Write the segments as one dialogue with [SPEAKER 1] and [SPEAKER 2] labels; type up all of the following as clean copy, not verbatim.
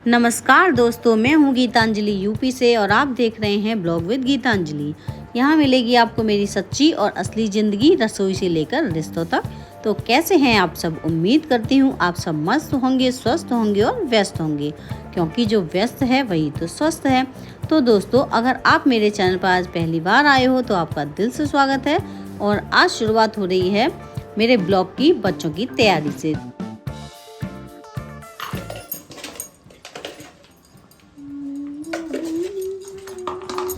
[SPEAKER 1] नमस्कार दोस्तों, मैं हूँ गीतांजलि यूपी से और आप देख रहे हैं ब्लॉग विद गीतांजलि। यहाँ मिलेगी आपको मेरी सच्ची और असली ज़िंदगी, रसोई से लेकर रिश्तों तक। तो कैसे हैं आप सब? उम्मीद करती हूँ आप सब मस्त होंगे, स्वस्थ होंगे और व्यस्त होंगे, क्योंकि जो व्यस्त है वही तो स्वस्थ है। तो दोस्तों, अगर आप मेरे चैनल पर आज पहली बार आए हो तो आपका दिल से स्वागत है। और आज शुरुआत हो रही है मेरे ब्लॉग की बच्चों की तैयारी से।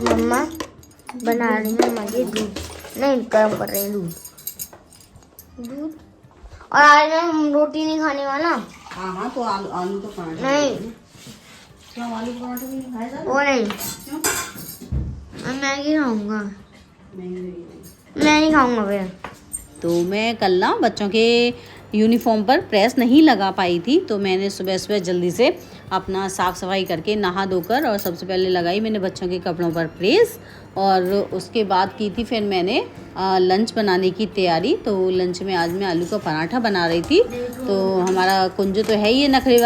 [SPEAKER 2] मम्मा बना रही हूँ मुझे दूध, नहीं गर्म कर रही हूँ दूध। और आज मैं रोटी नहीं खाने वाला।
[SPEAKER 1] हाँ, तो आलू तो पराठा
[SPEAKER 2] नहीं,
[SPEAKER 1] क्यों आलू पराठा भी नहीं खाया?
[SPEAKER 2] वो नहीं,
[SPEAKER 1] क्यों?
[SPEAKER 2] मैं मैगी खाऊंगा।
[SPEAKER 1] मैं
[SPEAKER 2] नहीं खाऊंगा फिर।
[SPEAKER 1] तो मैं कल ना बच्चों के यूनिफॉर्म पर प्रेस नहीं लगा पाई थी, तो मैंने सुबह सुबह जल्दी से अपना साफ़ सफाई करके नहा धोकर और सबसे पहले लगाई मैंने बच्चों के कपड़ों पर प्रेस। और उसके बाद की थी फिर मैंने लंच बनाने की तैयारी। तो लंच में आज मैं आलू का पराठा बना रही थी। तो हमारा कुंजू तो है ही नखरे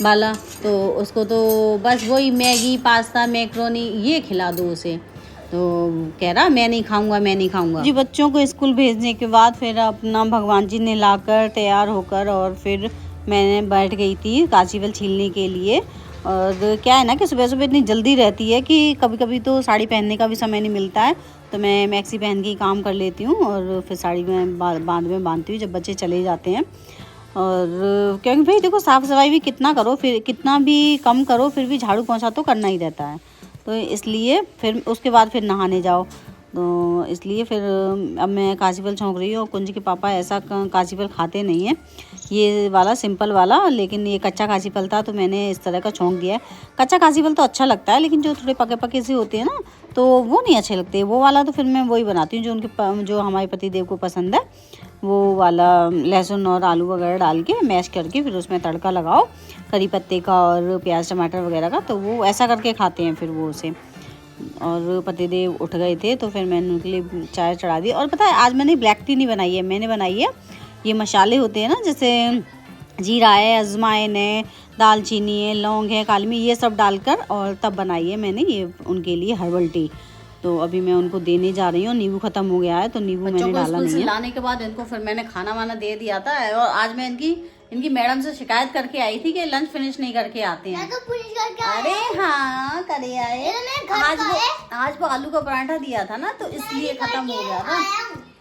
[SPEAKER 1] वाला, तो उसको तो बस वही मैगी, पास्ता, मैक्रोनी ये खिला दो उसे। तो कह रहा मैं नहीं खाऊंगा जी। बच्चों को स्कूल भेजने के बाद फिर अपना भगवान जी ने लाकर तैयार होकर और फिर मैंने बैठ गई थी कांचीवल छीलने के लिए। और क्या है ना कि सुबह सुबह इतनी जल्दी रहती है कि कभी कभी तो साड़ी पहनने का भी समय नहीं मिलता है, तो मैं मैक्सी पहन के ही काम कर लेती हूँ और फिर साड़ी में बांधती हूँ जब बच्चे चले जाते हैं। और क्योंकि भाई देखो, साफ़ सफाई भी कितना करो, फिर कितना भी कम करो, फिर भी झाड़ू पोंछा तो करना ही रहता है। तो इसलिए फिर उसके बाद फिर नहाने जाओ। तो इसलिए फिर अब मैं कांचीफल छौंक रही हूँ। और कुंज के पापा ऐसा कांचीफल खाते नहीं हैं, ये वाला सिंपल वाला, लेकिन ये कच्चा कांचीफल था तो मैंने इस तरह का छौंक दिया है। कच्चा कांचीफल तो अच्छा लगता है, लेकिन जो थोड़े पके पके से होते हैं ना, तो वो नहीं अच्छे लगते। वो वाला तो फिर मैं वही बनाती हूँ जो हमारे पतिदेव को पसंद है, वो वाला लहसुन और आलू वगैरह डाल के मैश करके फिर उसमें तड़का लगाओ करी पत्ते का और प्याज टमाटर वगैरह का, तो वो ऐसा करके खाते हैं फिर वो उसे। और पतिदेव उठ गए थे तो फिर मैंने उनके लिए चाय चढ़ा दी। और पता है, आज मैंने ब्लैक टी नहीं बनाई है, मैंने बनाई है ये मसाले होते हैं ना, जैसे जीरा है, अजवाइन है, दालचीनी है, लौंग है, काली मिर्च, ये सब डालकर और तब बनाई है मैंने ये उनके लिए हर्बल टी। तो अभी मैं उनको देने जा रही हूँ। नींबू खत्म हो गया है तो नींबू मैंने डाला नहीं है। लाने के बाद इनको फिर मैंने खाना वाना दे दिया था। और आज मैं इनकी मैडम से शिकायत करके आई थी कि लंच फिनिश नहीं करके आते हैं।
[SPEAKER 2] तो फिनिश करके
[SPEAKER 1] अरे हाँ, करे आए। आज वो आलू का पराठा दिया था ना, तो इसलिए खत्म हो गया था।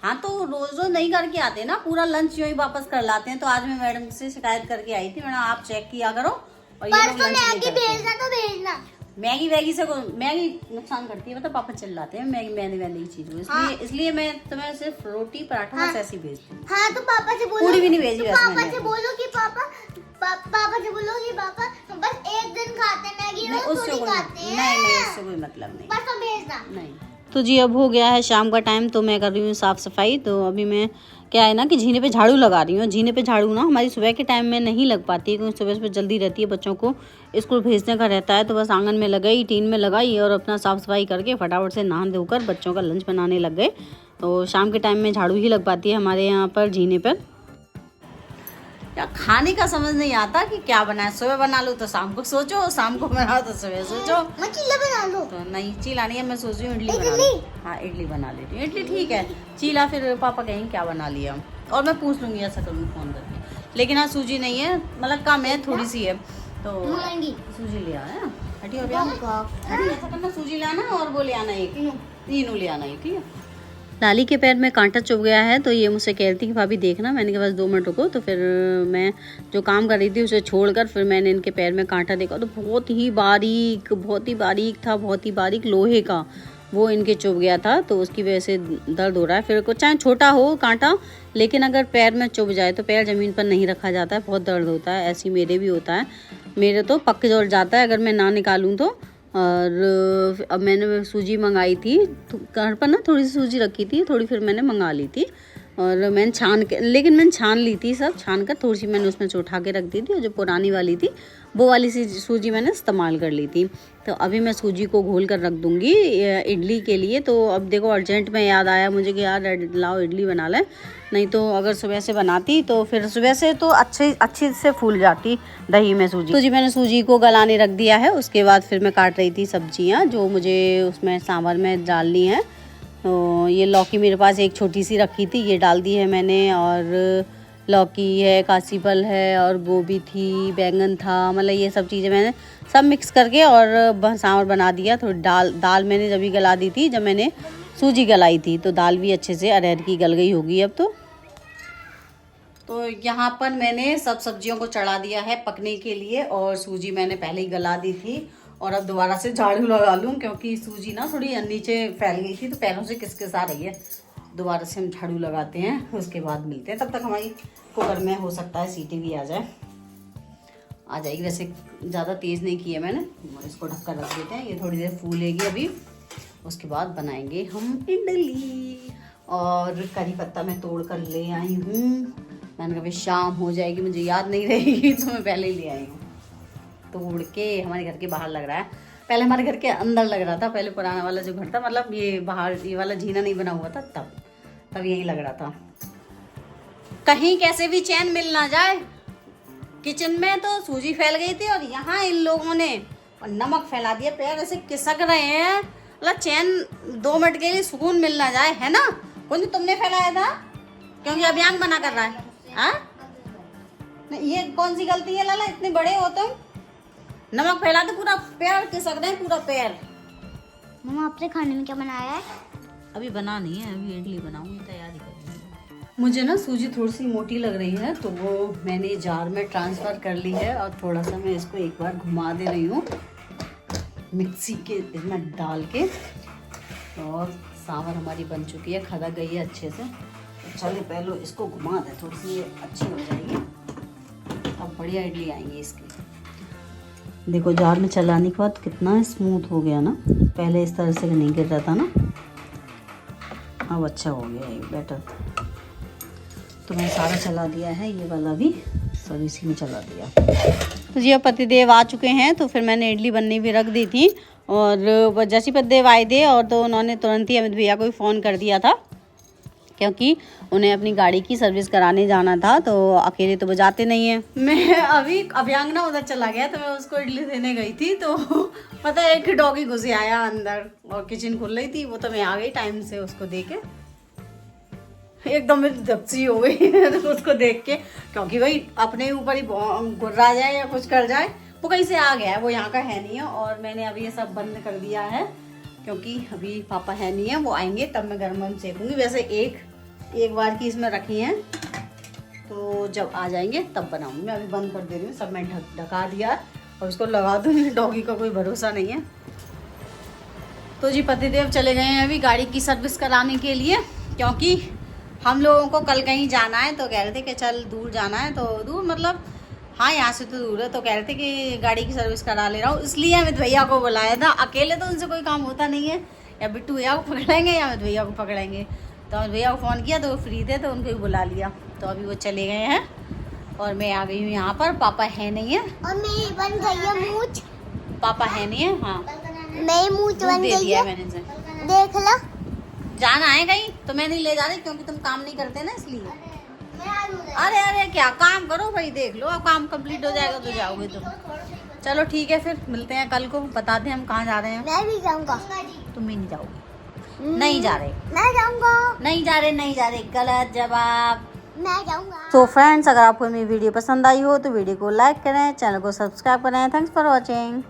[SPEAKER 1] हाँ, तो रोज रोज नहीं करके आते ना, पूरा लंच यूं ही वापस कर लाते हैं। तो आज मैं मैडम से शिकायत करके आई थी, मैडम आप चेक किया करो। और ये लोग मैगी भेजना मैगी से मैगी नुकसान करती है, मतलब पापा चिल्लाते हैं मैगी मैंने की चीज। इसलिए मैं तुम्हें सिर्फ रोटी पराठा बस ऐसी भेजती हूँ।
[SPEAKER 2] हाँ, तो पापा से बोलो,
[SPEAKER 1] पूरी भी नहीं भेजी।
[SPEAKER 2] पापा से बोलो कि पापा बस एक दिन खाते मैगी, रोज थोड़ी खाते हैं।
[SPEAKER 1] नहीं, उससे कोई मतलब नहीं,
[SPEAKER 2] बस तो भेजना
[SPEAKER 1] नहीं। तो जी अब हो गया है शाम का टाइम, तो मैं कर रही हूँ साफ़ सफाई। तो अभी मैं क्या है ना कि झीने पे झाड़ू लगा रही हूँ। झीने पे झाड़ू ना हमारी सुबह के टाइम में नहीं लग पाती है, क्योंकि सुबह सुबह जल्दी रहती है, बच्चों को स्कूल भेजने का रहता है। तो बस आंगन में लगाई, टीन में लगाई और अपना साफ़ सफाई करके फटाफट से नहा धोकर बच्चों का लंच बनाने लग गए। तो शाम के टाइम में झाड़ू ही लग पाती है हमारे यहाँ पर झीने पर। क्या खाने का समझ नहीं आता कि क्या बनाए। सुबह बना लो तो शाम को सोचो, शाम को बनाओ तो सुबह सोचो।
[SPEAKER 2] चीला बना लो।
[SPEAKER 1] तो नहीं, चीला नहीं है, मैं सोच रही हूँ इडली बना लूँ। हाँ, इडली बना लेती हूँ। इडली ठीक है, चीला फिर पापा कहेंगे क्या बना लिया। और मैं पूछ लूँगी, ऐसा करूँगी फ़ोन करके। लेकिन आज सूजी नहीं है, मतलब कम है, थोड़ी सी है, तो सूजी ले आना है। हटी हो ऐसा करना, सूजी ले आना और वो ले आना एक, तीनों ले आना एक, ठीक है। लाली के पैर में कांटा चुभ गया है, तो ये मुझसे कह रही थी कि भाभी देखना। मैंने कहा बस 2 मिनट रुको। तो फिर मैं जो काम कर रही थी उसे छोड़कर फिर मैंने इनके पैर में कांटा देखा, तो बहुत ही बारीक था, बहुत ही बारीक लोहे का वो इनके चुभ गया था। तो उसकी वजह से दर्द हो रहा है। फिर चाहे छोटा हो कांटा, लेकिन अगर पैर में चुभ जाए तो पैर ज़मीन पर नहीं रखा जाता है, बहुत दर्द होता है। ऐसी मेरे भी होता है, मेरे तो पक्के जोड़ जाता है अगर मैं ना निकालूँ तो। और अब मैंने सूजी मंगाई थी, तो घर पर ना थोड़ी सी सूजी रखी थी, थोड़ी फिर मैंने मंगा ली थी। और मैंने लेकिन मैंने छान ली थी, सब छान कर थोड़ी सी मैंने उसमें उठा के रख दी थी, और जो पुरानी वाली थी वो वाली सूजी मैंने इस्तेमाल कर ली थी। तो अभी मैं सूजी को घोल कर रख दूँगी इडली के लिए। तो अब देखो अर्जेंट में याद आया मुझे कि यार लाओ इडली बना लें, नहीं तो अगर सुबह से बनाती तो फिर सुबह से तो अच्छी से फूल जाती दही में सूजी। तो जी मैंने सूजी को गलाने रख दिया है। उसके बाद फिर मैं काट रही थी सब्जियाँ जो मुझे उसमें सांभर में डालनी है। तो ये लौकी मेरे पास एक छोटी सी रखी थी, ये डाल दी है मैंने, और लौकी है, कासी फल है, और गोभी थी, बैंगन था, मतलब ये सब चीज़ें मैंने सब मिक्स करके और सांभर बना दिया। थोड़ी दाल मैंने जब भी गला दी थी जब मैंने सूजी गलाई थी, तो दाल भी अच्छे से अरहर की गल गई होगी अब तो यहाँ पर मैंने सब सब्जियों को चढ़ा दिया है पकने के लिए, और सूजी मैंने पहले ही गला दी थी। और अब दोबारा से झाड़ू लगा लूँ क्योंकि सूजी ना थोड़ी नीचे फैल गई थी तो पैरों से किसकिस आ रही है। दोबारा से हम झाड़ू लगाते हैं, उसके बाद मिलते हैं। तब तक हमारी कुकर में हो सकता है सीटी भी आ जाएगी। वैसे ज़्यादा तेज़ नहीं की है मैंने, इसको ढककर रख देते हैं, ये थोड़ी देर फूलेगी अभी, उसके बाद बनाएंगे हम इडली। और करी पत्ता मैं तोड़ कर ले आई हूँ, मैंने कहा शाम हो जाएगी मुझे याद नहीं रहेगी तो मैं पहले ही ले आई हूँ। तोड़ के हमारे घर के बाहर लग रहा है, पहले हमारे घर के अंदर लग रहा था, पहले पुराना वाला जो घर था, मतलब ये बाहर ये वाला जीना नहीं बना हुआ था तब यही लग रहा था। कहीं कैसे भी चैन मिल ना जाए। किचन में तो सूजी फैल गई थी और यहाँ इन लोगों ने नमक फैला दिया, पैर ऐसे खिसक रहे हैं, मतलब चैन 2 मिनट के लिए सुकून मिल ना जाए, है ना। कौन तुमने फैलाया था क्योंकि अभियान बना कर रहा है। हाँ ये कौन सी गलती है लाला, इतने बड़े हो तुम, नमक फैला दे पूरा पैर खिसक रहे हैं, पूरा पैर।
[SPEAKER 2] मम्मा आपने खाने में क्या बनाया है?
[SPEAKER 1] अभी बना नहीं है, अभी इडली बनाऊंगी, तैयारी करूंगी। मुझे ना सूजी थोड़ी सी मोटी लग रही है तो वो मैंने जार में ट्रांसफ़र कर ली है, और थोड़ा सा मैं इसको एक बार घुमा दे रही हूँ मिक्सी के इसमें डाल के। और सांभर हमारी बन चुकी है, खदक गई है अच्छे से। चलिए पहले इसको घुमा दें, थोड़ी सी अच्छी हो जाएगी, अब बढ़िया इडली आएंगी इसकी। देखो जार में चलाने के बाद कितना स्मूथ हो गया ना, पहले इस तरह से नहीं गिर रहा था ना, अब अच्छा हो गया है बेटर। तो मैंने सारा चला दिया है, ये वाला भी सब इसी में चला दिया। तो जी अब पतिदेव आ चुके हैं, तो फिर मैंने इडली बनने भी रख दी थी, और जैसे पतिदेव आए थे और तो उन्होंने तुरंत ही अमित भैया को भी फ़ोन कर दिया था क्योंकि उन्हें अपनी गाड़ी की सर्विस कराने जाना था, तो अकेले तो वो जाते नहीं हैं। मैं अभी अभ्यांगना उधर चला गया तो मैं उसको इडली देने गई थी, तो पता है एक डॉगी घुसे आया अंदर और किचन खुल रही थी, वो तो मैं आ गई टाइम से उसको देख के, एकदम मेरी धपसी हो गई उसको देख के, क्योंकि भाई अपने ऊपर ही गुर्रा जाए या कुछ कर जाए, वो कहीं से आ गया है, वो यहाँ का है नहीं है। और मैंने अभी ये सब बंद कर दिया है क्योंकि अभी पापा है नहीं है, वो आएंगे तब मैं गर्म सेकूंगी। वैसे एक बार की इसमें रखी हैं, तो जब आ जाएंगे तब बनाऊंगी। मैं अभी बंद कर दे रही हूँ, सब मैं ढका दिया और उसको लगा दूँगी, डॉगी का कोई भरोसा नहीं है। तो जी पतिदेव चले गए हैं अभी गाड़ी की सर्विस कराने के लिए, क्योंकि हम लोगों को कल कहीं जाना है, तो कह रहे थे कि चल दूर जाना है, तो दूर मतलब हाँ यहाँ से तो दूर है, तो कह रहे थे कि गाड़ी की सर्विस करा ले रहा हूँ, इसलिए अमित भैया को बुलाया था। अकेले तो उनसे कोई काम होता नहीं है, या बिट्टू भैया को पकड़ेंगे या अमित भैया को पकड़ेंगे। तो अमित भैया को फ़ोन किया तो वो फ्री थे तो उनको ही बुला लिया, तो अभी वो चले गए हैं और मैं आ गई हूँ यहाँ पर। पापा है नहीं है
[SPEAKER 2] और मेरी बन गई है मूंछ,
[SPEAKER 1] पापा है नहीं है। हाँ
[SPEAKER 2] मेरी मूंछ बन गई है,
[SPEAKER 1] मैंने से
[SPEAKER 2] देख लो।
[SPEAKER 1] जाना है कहीं तो मैं नहीं ले जा रही क्योंकि तुम काम नहीं करते ना, इसलिए। अरे क्या काम करो भाई, देख लो अब काम कंप्लीट हो जाएगा तो जाओगे तुम। चलो ठीक है, फिर मिलते हैं कल को, बताते हैं हम कहाँ जा रहे हैं।
[SPEAKER 2] मैं भी जाऊंगा।
[SPEAKER 1] तुम भी नहीं जाओगे? नहीं जा रहे?
[SPEAKER 2] मैं जाऊंगा।
[SPEAKER 1] नहीं जा रहे, गलत जवाब।
[SPEAKER 2] मैं जाऊंगा।
[SPEAKER 1] तो फ्रेंड्स अगर आपको मेरी वीडियो पसंद आई हो तो वीडियो को लाइक करें, चैनल को सब्सक्राइब करें। Thanks for watching.